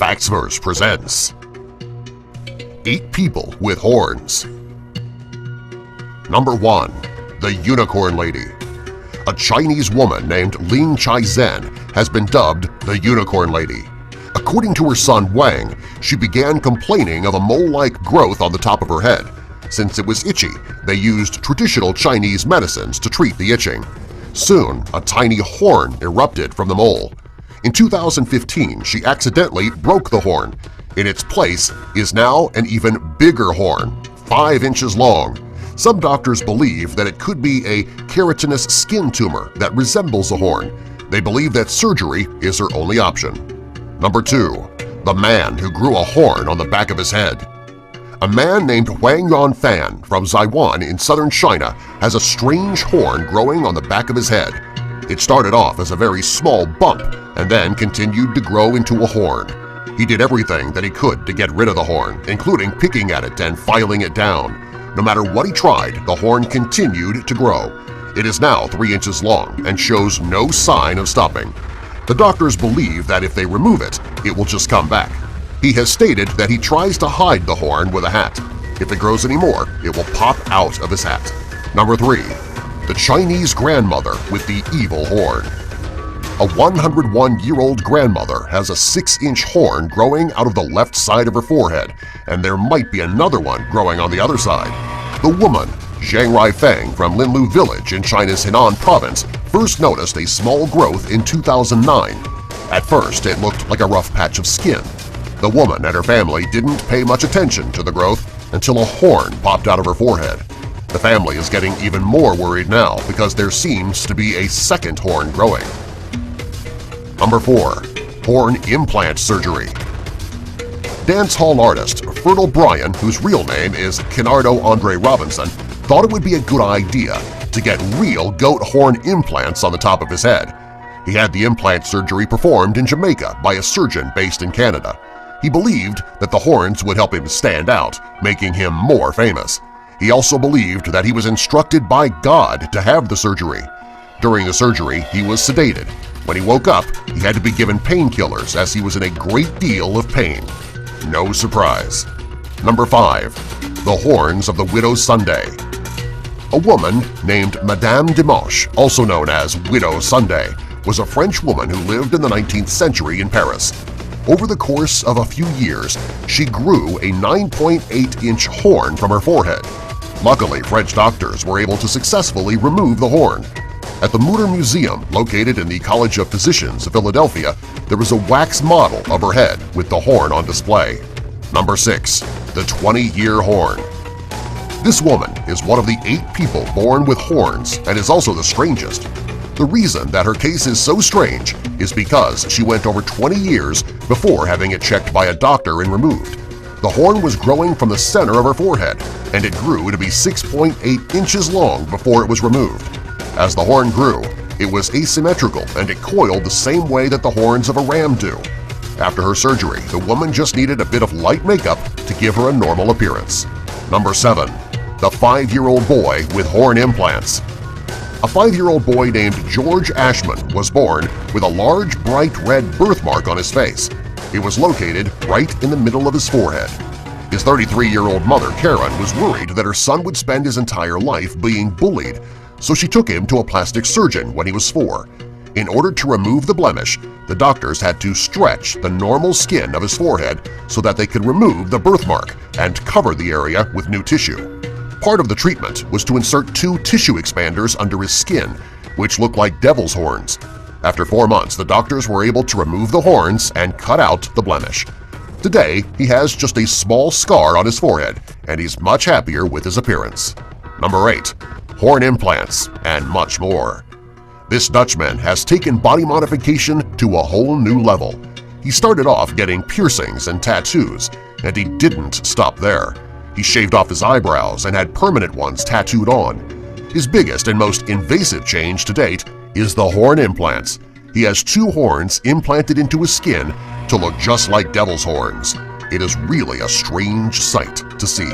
Factsverse presents 8 People with Horns. Number 1. The Unicorn Lady. A Chinese woman named Ling Chai-zhen has been dubbed the Unicorn Lady. According to her son Wang, she began complaining of a mole-like growth on the top of her head. Since it was itchy, they used traditional Chinese medicines to treat the itching. Soon, a tiny horn erupted from the mole. In 2015, she accidentally broke the horn. In its place is now an even bigger horn, 5 inches long. Some doctors believe that it could be a keratinous skin tumor that resembles a horn. They believe that surgery is her only option. Number 2. The man who grew a horn on the back of his head. A man named Wang Yuanfan from Taiwan in southern China has a strange horn growing on the back of his head. It started off as a very small bump and then continued to grow into a horn. He did everything that he could to get rid of the horn, including picking at it and filing it down. No matter what he tried, the horn continued to grow. It is now 3 inches long and shows no sign of stopping. The doctors believe that if they remove it, it will just come back. He has stated that he tries to hide the horn with a hat. If it grows anymore, it will pop out of his hat. Number 3. The Chinese grandmother with the evil horn. A 101-year-old grandmother has a 6-inch horn growing out of the left side of her forehead, and there might be another one growing on the other side. The woman, Zhang Raifeng from Linlu Village in China's Henan province, first noticed a small growth in 2009. At first, it looked like a rough patch of skin. The woman and her family didn't pay much attention to the growth until a horn popped out of her forehead. The family is getting even more worried now because there seems to be a second horn growing. Number 4. Horn implant surgery. Dance hall artist Fertile Brian, whose real name is Kenardo Andre Robinson, thought it would be a good idea to get real goat horn implants on the top of his head. He had the implant surgery performed in Jamaica by a surgeon based in Canada. He believed that the horns would help him stand out, making him more famous. He also believed that he was instructed by God to have the surgery. During the surgery, he was sedated. When he woke up, he had to be given painkillers as he was in a great deal of pain. No surprise. Number 5. The Horns of the Widow Sunday. A woman named Madame Dimanche, also known as Widow Sunday, was a French woman who lived in the 19th century in Paris. Over the course of a few years, she grew a 9.8-inch horn from her forehead. Luckily, French doctors were able to successfully remove the horn. At the Mutter Museum, located in the College of Physicians of Philadelphia, there was a wax model of her head with the horn on display. Number 6. The 20-year horn. This woman is one of the 8 people born with horns and is also the strangest. The reason that her case is so strange is because she went over 20 years before having it checked by a doctor and removed. The horn was growing from the center of her forehead, and it grew to be 6.8 inches long before it was removed. As the horn grew, it was asymmetrical and it coiled the same way that the horns of a ram do. After her surgery, the woman just needed a bit of light makeup to give her a normal appearance. Number 7. The 5-year-old boy with horn implants. A 5-year-old boy named George Ashman was born with a large, bright red birthmark on his face. It was located right in the middle of his forehead. His 33-year-old mother, Karen, was worried that her son would spend his entire life being bullied, so she took him to a plastic surgeon when he was 4. In order to remove the blemish, the doctors had to stretch the normal skin of his forehead so that they could remove the birthmark and cover the area with new tissue. Part of the treatment was to insert 2 tissue expanders under his skin, which looked like devil's horns. After 4 months, the doctors were able to remove the horns and cut out the blemish. Today, he has just a small scar on his forehead, and he's much happier with his appearance. Number 8. Horn implants, and much more. This Dutchman has taken body modification to a whole new level. He started off getting piercings and tattoos, and he didn't stop there. He shaved off his eyebrows and had permanent ones tattooed on. His biggest and most invasive change to date is the horn implants. He has 2 horns implanted into his skin to look just like devil's horns. It is really a strange sight to see.